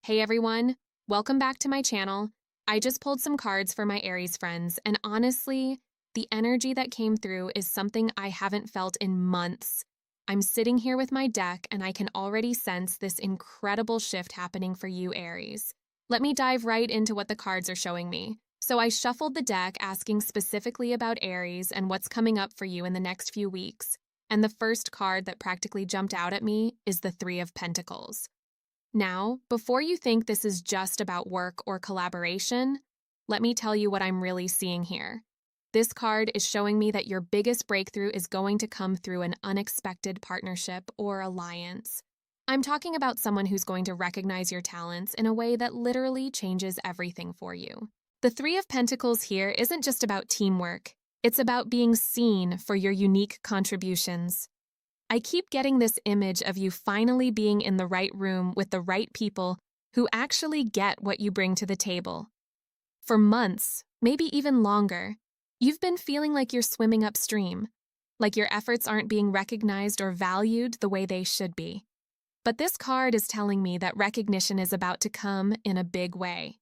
Hey everyone, welcome back to my channel. I just pulled some cards for my Aries friends, and honestly, the energy that came through is something I haven't felt in months. I'm sitting here with my deck, and I can already sense this incredible shift happening for you, Aries. Let me dive right into what the cards are showing me. So I shuffled the deck asking specifically about Aries and what's coming up for you in the next few weeks. And the first card that practically jumped out at me is the Three of Pentacles. Now, before you think this is just about work or collaboration, let me tell you what I'm really seeing here. This card is showing me that your biggest breakthrough is going to come through an unexpected partnership or alliance. I'm talking about someone who's going to recognize your talents in a way that literally changes everything for you. The Three of Pentacles here isn't just about teamwork. It's about being seen for your unique contributions. I keep getting this image of you finally being in the right room with the right people who actually get what you bring to the table. For months, maybe even longer, you've been feeling like you're swimming upstream, like your efforts aren't being recognized or valued the way they should be. But this card is telling me that recognition is about to come in a big way.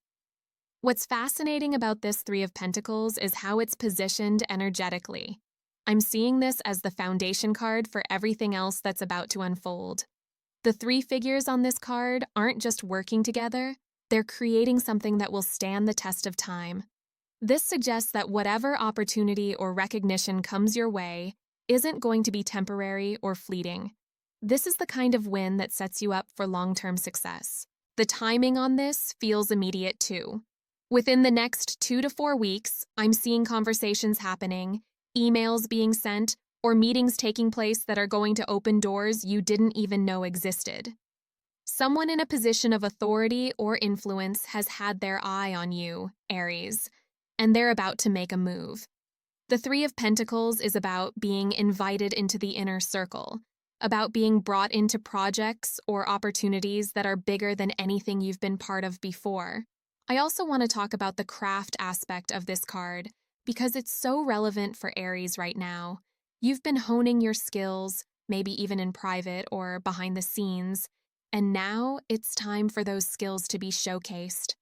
What's fascinating about this Three of Pentacles is how it's positioned energetically. I'm seeing this as the foundation card for everything else that's about to unfold. The three figures on this card aren't just working together, they're creating something that will stand the test of time. This suggests that whatever opportunity or recognition comes your way isn't going to be temporary or fleeting. This is the kind of win that sets you up for long-term success. The timing on this feels immediate too. Within the next 2 to 4 weeks, I'm seeing conversations happening, emails being sent, or meetings taking place that are going to open doors you didn't even know existed. Someone in a position of authority or influence has had their eye on you, Aries, and they're about to make a move. The Three of Pentacles is about being invited into the inner circle, about being brought into projects or opportunities that are bigger than anything you've been part of before. I also want to talk about the craft aspect of this card, because it's so relevant for Aries right now. You've been honing your skills, maybe even in private or behind the scenes, and now it's time for those skills to be showcased.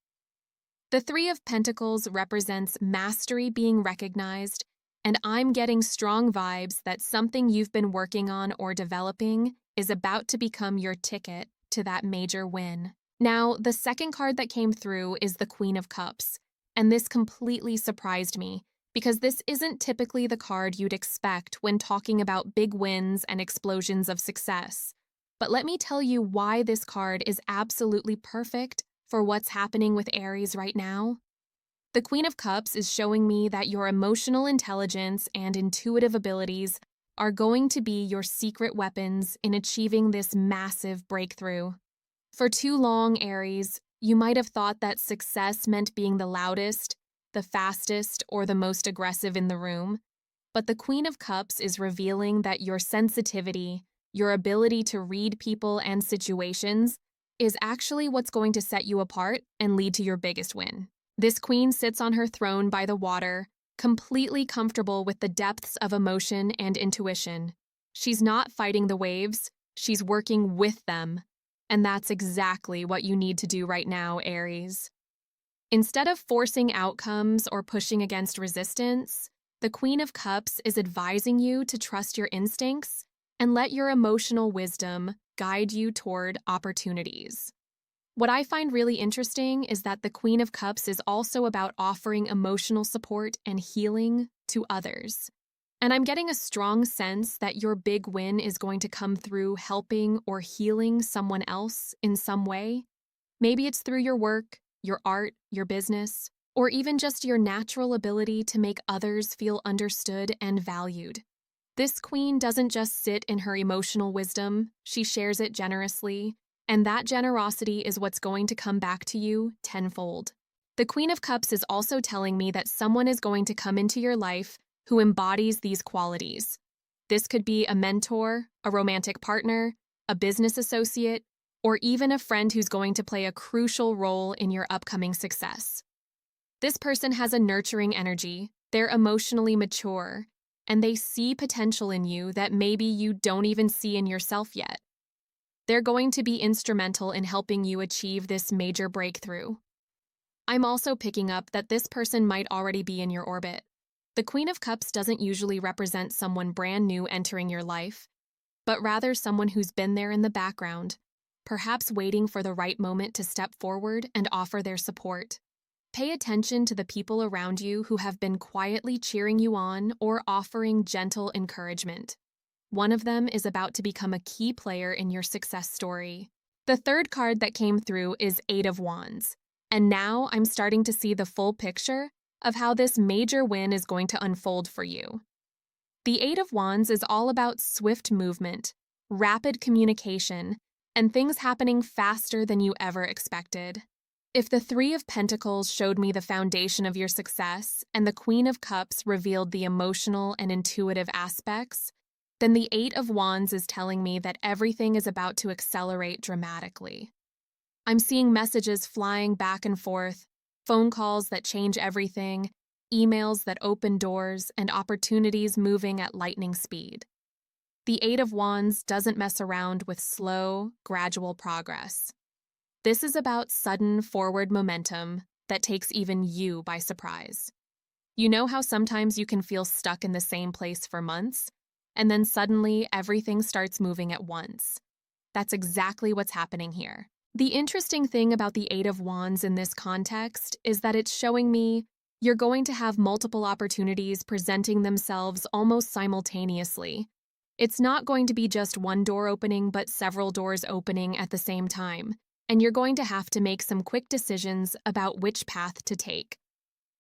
The Three of Pentacles represents mastery being recognized, and I'm getting strong vibes that something you've been working on or developing is about to become your ticket to that major win. Now, the second card that came through is the Queen of Cups, and this completely surprised me, because this isn't typically the card you'd expect when talking about big wins and explosions of success. But let me tell you why this card is absolutely perfect for what's happening with Aries right now. The Queen of Cups is showing me that your emotional intelligence and intuitive abilities are going to be your secret weapons in achieving this massive breakthrough. For too long, Aries, you might have thought that success meant being the loudest, the fastest, or the most aggressive in the room. But the Queen of Cups is revealing that your sensitivity, your ability to read people and situations, is actually what's going to set you apart and lead to your biggest win. This queen sits on her throne by the water, completely comfortable with the depths of emotion and intuition. She's not fighting the waves, she's working with them. And that's exactly what you need to do right now, Aries. Instead of forcing outcomes or pushing against resistance, the Queen of Cups is advising you to trust your instincts and let your emotional wisdom guide you toward opportunities. What I find really interesting is that the Queen of Cups is also about offering emotional support and healing to others. And I'm getting a strong sense that your big win is going to come through helping or healing someone else in some way. Maybe it's through your work, your art, your business, or even just your natural ability to make others feel understood and valued. This queen doesn't just sit in her emotional wisdom, she shares it generously, and that generosity is what's going to come back to you tenfold. The Queen of Cups is also telling me that someone is going to come into your life who embodies these qualities. This could be a mentor, a romantic partner, a business associate, or even a friend who's going to play a crucial role in your upcoming success. This person has a nurturing energy, they're emotionally mature, and they see potential in you that maybe you don't even see in yourself yet. They're going to be instrumental in helping you achieve this major breakthrough. I'm also picking up that this person might already be in your orbit. The Queen of Cups doesn't usually represent someone brand new entering your life, but rather someone who's been there in the background, perhaps waiting for the right moment to step forward and offer their support. Pay attention to the people around you who have been quietly cheering you on or offering gentle encouragement. One of them is about to become a key player in your success story. The third card that came through is Eight of Wands, and now I'm starting to see the full picture of how this major win is going to unfold for you. The Eight of Wands is all about swift movement, rapid communication, and things happening faster than you ever expected. If the Three of Pentacles showed me the foundation of your success and the Queen of Cups revealed the emotional and intuitive aspects, then the Eight of Wands is telling me that everything is about to accelerate dramatically. I'm seeing messages flying back and forth, phone calls that change everything, emails that open doors, and opportunities moving at lightning speed. The Eight of Wands doesn't mess around with slow, gradual progress. This is about sudden forward momentum that takes even you by surprise. You know how sometimes you can feel stuck in the same place for months, and then suddenly everything starts moving at once. That's exactly what's happening here. The interesting thing about the Eight of Wands in this context is that it's showing me you're going to have multiple opportunities presenting themselves almost simultaneously. It's not going to be just one door opening, but several doors opening at the same time, and you're going to have to make some quick decisions about which path to take.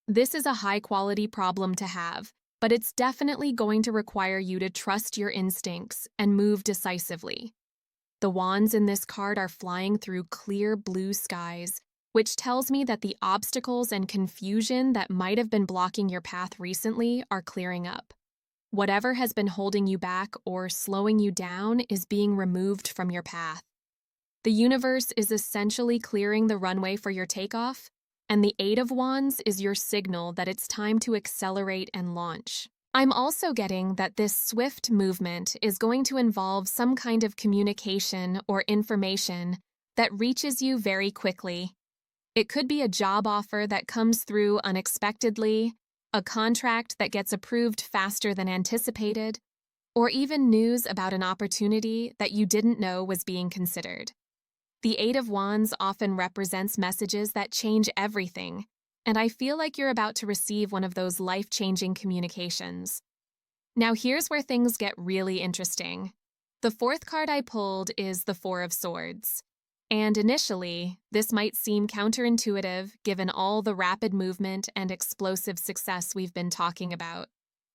This is a high-quality problem to have, but it's definitely going to require you to trust your instincts and move decisively. The wands in this card are flying through clear blue skies, which tells me that the obstacles and confusion that might have been blocking your path recently are clearing up. Whatever has been holding you back or slowing you down is being removed from your path. The universe is essentially clearing the runway for your takeoff, and the Eight of Wands is your signal that it's time to accelerate and launch. I'm also getting that this swift movement is going to involve some kind of communication or information that reaches you very quickly. It could be a job offer that comes through unexpectedly, a contract that gets approved faster than anticipated, or even news about an opportunity that you didn't know was being considered. The Eight of Wands often represents messages that change everything, and I feel like you're about to receive one of those life-changing communications. Now here's where things get really interesting. The fourth card I pulled is the Four of Swords. And initially, this might seem counterintuitive given all the rapid movement and explosive success we've been talking about.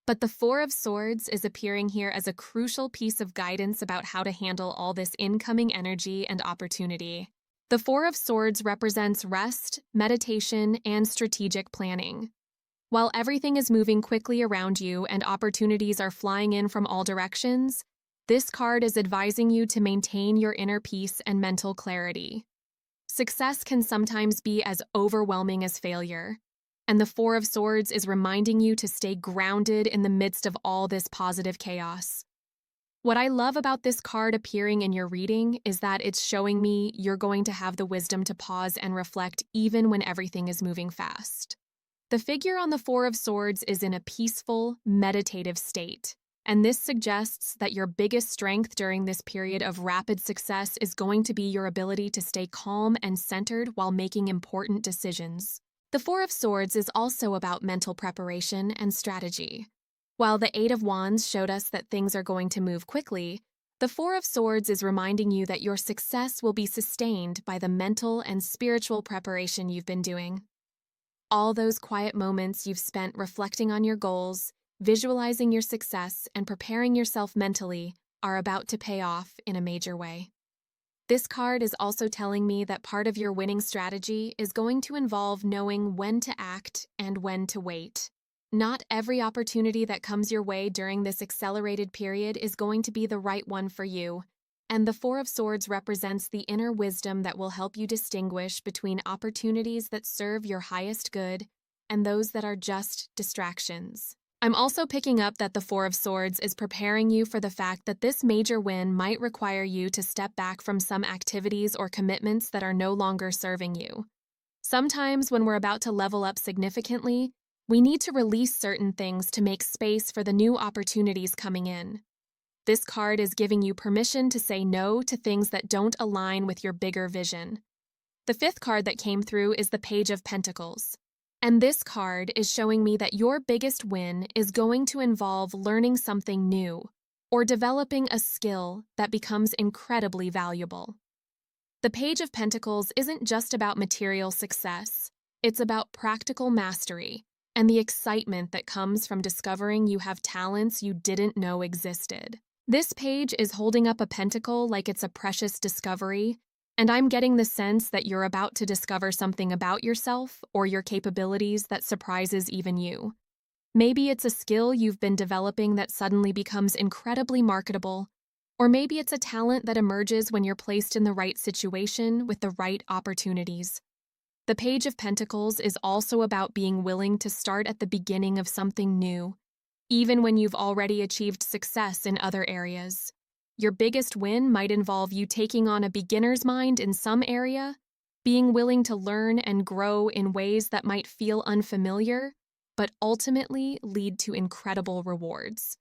But the Four of Swords is appearing here as a crucial piece of guidance about how to handle all this incoming energy and opportunity. The Four of Swords represents rest, meditation, and strategic planning. While everything is moving quickly around you and opportunities are flying in from all directions, this card is advising you to maintain your inner peace and mental clarity. Success can sometimes be as overwhelming as failure, and the Four of Swords is reminding you to stay grounded in the midst of all this positive chaos. What I love about this card appearing in your reading is that it's showing me you're going to have the wisdom to pause and reflect even when everything is moving fast. The figure on the Four of Swords is in a peaceful, meditative state, and this suggests that your biggest strength during this period of rapid success is going to be your ability to stay calm and centered while making important decisions. The Four of Swords is also about mental preparation and strategy. While the Eight of Wands showed us that things are going to move quickly, the Four of Swords is reminding you that your success will be sustained by the mental and spiritual preparation you've been doing. All those quiet moments you've spent reflecting on your goals, visualizing your success, and preparing yourself mentally are about to pay off in a major way. This card is also telling me that part of your winning strategy is going to involve knowing when to act and when to wait. Not every opportunity that comes your way during this accelerated period is going to be the right one for you, and the Four of Swords represents the inner wisdom that will help you distinguish between opportunities that serve your highest good and those that are just distractions. I'm also picking up that the Four of Swords is preparing you for the fact that this major win might require you to step back from some activities or commitments that are no longer serving you. Sometimes when we're about to level up significantly, we need to release certain things to make space for the new opportunities coming in. This card is giving you permission to say no to things that don't align with your bigger vision. The fifth card that came through is the Page of Pentacles. And this card is showing me that your biggest win is going to involve learning something new or developing a skill that becomes incredibly valuable. The Page of Pentacles isn't just about material success. It's about practical mastery and the excitement that comes from discovering you have talents you didn't know existed. This page is holding up a pentacle like it's a precious discovery, and I'm getting the sense that you're about to discover something about yourself or your capabilities that surprises even you. Maybe it's a skill you've been developing that suddenly becomes incredibly marketable, or maybe it's a talent that emerges when you're placed in the right situation with the right opportunities. The Page of Pentacles is also about being willing to start at the beginning of something new, even when you've already achieved success in other areas. Your biggest win might involve you taking on a beginner's mind in some area, being willing to learn and grow in ways that might feel unfamiliar, but ultimately lead to incredible rewards.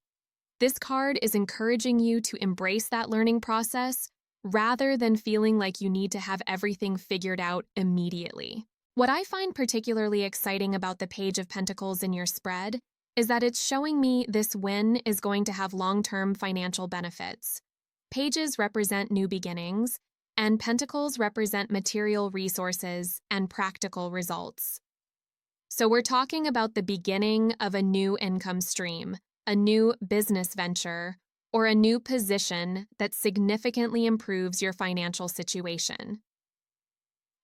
This card is encouraging you to embrace that learning process rather than feeling like you need to have everything figured out immediately. What I find particularly exciting about the Page of Pentacles in your spread is that it's showing me this win is going to have long-term financial benefits. Pages represent new beginnings, and pentacles represent material resources and practical results. So we're talking about the beginning of a new income stream, a new business venture, or a new position that significantly improves your financial situation.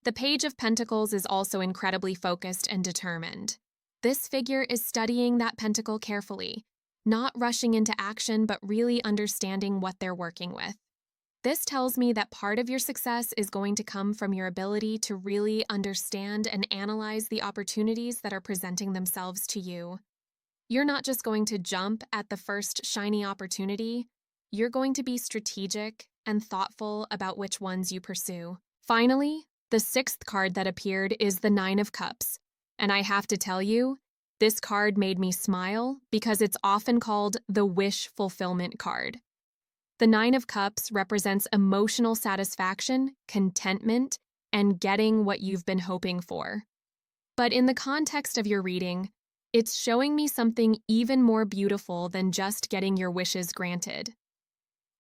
The Page of Pentacles is also incredibly focused and determined. This figure is studying that pentacle carefully, not rushing into action, but really understanding what they're working with. This tells me that part of your success is going to come from your ability to really understand and analyze the opportunities that are presenting themselves to you. You're not just going to jump at the first shiny opportunity, you're going to be strategic and thoughtful about which ones you pursue. Finally, the sixth card that appeared is the Nine of Cups. And I have to tell you, this card made me smile because it's often called the wish fulfillment card. The Nine of Cups represents emotional satisfaction, contentment, and getting what you've been hoping for. But in the context of your reading, it's showing me something even more beautiful than just getting your wishes granted.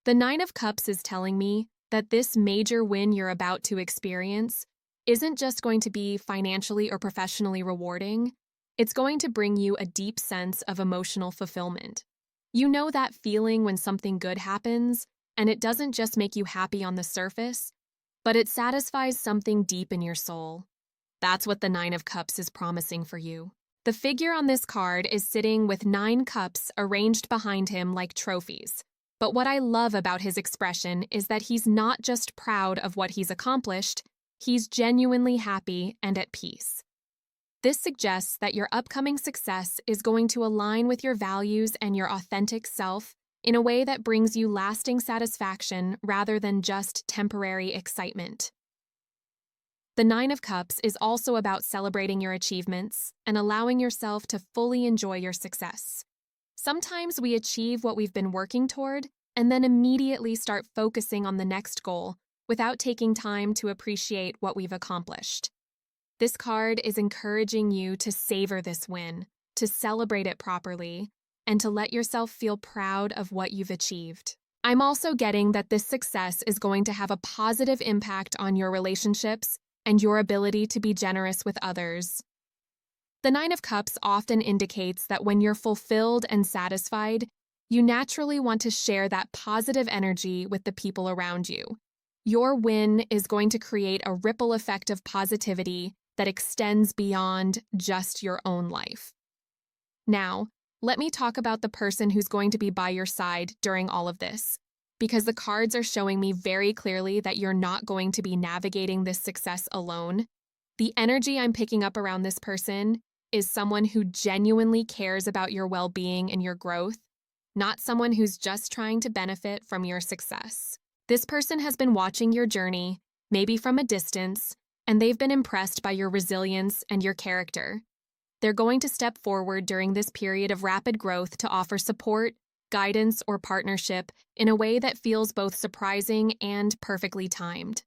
The Nine of Cups is telling me that this major win you're about to experience isn't just going to be financially or professionally rewarding, it's going to bring you a deep sense of emotional fulfillment. You know that feeling when something good happens, and it doesn't just make you happy on the surface, but it satisfies something deep in your soul. That's what the Nine of Cups is promising for you. The figure on this card is sitting with 9 cups arranged behind him like trophies. But what I love about his expression is that he's not just proud of what he's accomplished, he's genuinely happy and at peace. This suggests that your upcoming success is going to align with your values and your authentic self in a way that brings you lasting satisfaction rather than just temporary excitement. The Nine of Cups is also about celebrating your achievements and allowing yourself to fully enjoy your success. Sometimes we achieve what we've been working toward and then immediately start focusing on the next goal without taking time to appreciate what we've accomplished. This card is encouraging you to savor this win, to celebrate it properly, and to let yourself feel proud of what you've achieved. I'm also getting that this success is going to have a positive impact on your relationships and your ability to be generous with others. The Nine of Cups often indicates that when you're fulfilled and satisfied, you naturally want to share that positive energy with the people around you. Your win is going to create a ripple effect of positivity that extends beyond just your own life. Now, let me talk about the person who's going to be by your side during all of this, because the cards are showing me very clearly that you're not going to be navigating this success alone. The energy I'm picking up around this person is someone who genuinely cares about your well-being and your growth, not someone who's just trying to benefit from your success. This person has been watching your journey, maybe from a distance, and they've been impressed by your resilience and your character. They're going to step forward during this period of rapid growth to offer support, guidance, or partnership in a way that feels both surprising and perfectly timed.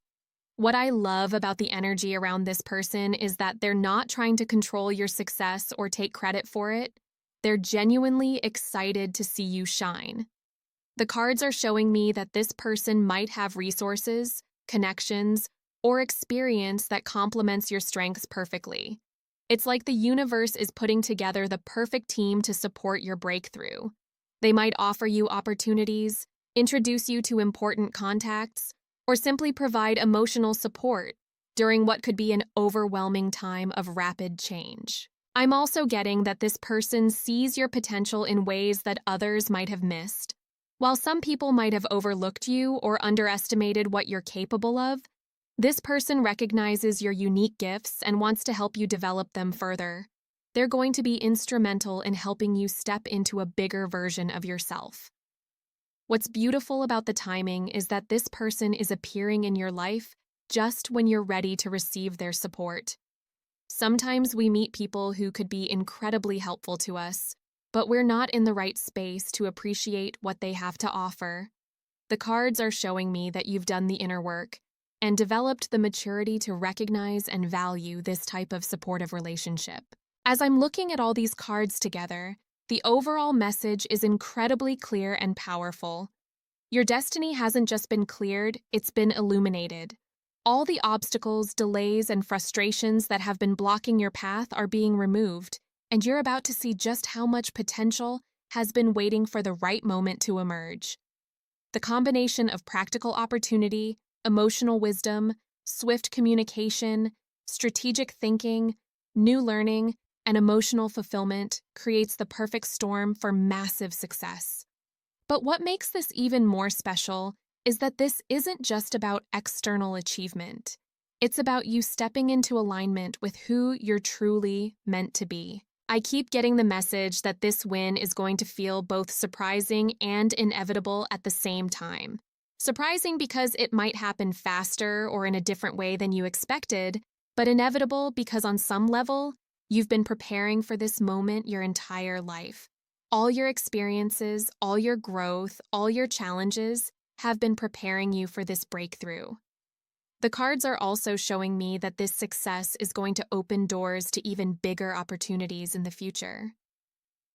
What I love about the energy around this person is that they're not trying to control your success or take credit for it. They're genuinely excited to see you shine. The cards are showing me that this person might have resources, connections, or experience that complements your strengths perfectly. It's like the universe is putting together the perfect team to support your breakthrough. They might offer you opportunities, introduce you to important contacts, or simply provide emotional support during what could be an overwhelming time of rapid change. I'm also getting that this person sees your potential in ways that others might have missed. While some people might have overlooked you or underestimated what you're capable of, this person recognizes your unique gifts and wants to help you develop them further. They're going to be instrumental in helping you step into a bigger version of yourself. What's beautiful about the timing is that this person is appearing in your life just when you're ready to receive their support. Sometimes we meet people who could be incredibly helpful to us, but we're not in the right space to appreciate what they have to offer. The cards are showing me that you've done the inner work and developed the maturity to recognize and value this type of supportive relationship. As I'm looking at all these cards together, the overall message is incredibly clear and powerful. Your destiny hasn't just been cleared, it's been illuminated. All the obstacles, delays, and frustrations that have been blocking your path are being removed, and you're about to see just how much potential has been waiting for the right moment to emerge. The combination of practical opportunity, emotional wisdom, swift communication, strategic thinking, new learning, and emotional fulfillment creates the perfect storm for massive success. But what makes this even more special is that this isn't just about external achievement. It's about you stepping into alignment with who you're truly meant to be. I keep getting the message that this win is going to feel both surprising and inevitable at the same time. Surprising because it might happen faster or in a different way than you expected, but inevitable because on some level, you've been preparing for this moment your entire life. All your experiences, all your growth, all your challenges have been preparing you for this breakthrough. The cards are also showing me that this success is going to open doors to even bigger opportunities in the future.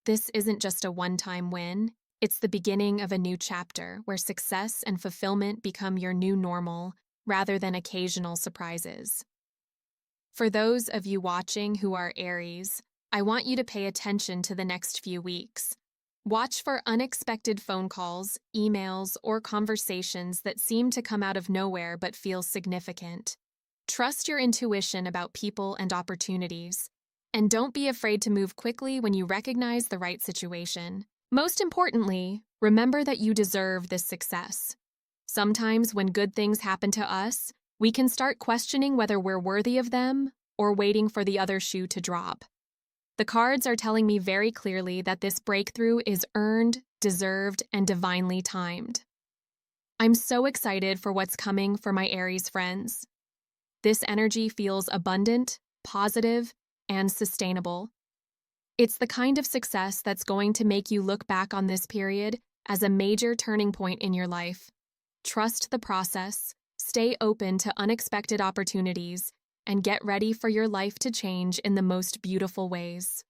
This isn't just a one-time win, it's the beginning of a new chapter where success and fulfillment become your new normal rather than occasional surprises. For those of you watching who are Aries, I want you to pay attention to the next few weeks. Watch for unexpected phone calls, emails, or conversations that seem to come out of nowhere but feel significant. Trust your intuition about people and opportunities, and don't be afraid to move quickly when you recognize the right situation. Most importantly, remember that you deserve this success. Sometimes when good things happen to us, we can start questioning whether we're worthy of them or waiting for the other shoe to drop. The cards are telling me very clearly that this breakthrough is earned, deserved, and divinely timed. I'm so excited for what's coming for my Aries friends. This energy feels abundant, positive, and sustainable. It's the kind of success that's going to make you look back on this period as a major turning point in your life. Trust the process, stay open to unexpected opportunities, and get ready for your life to change in the most beautiful ways.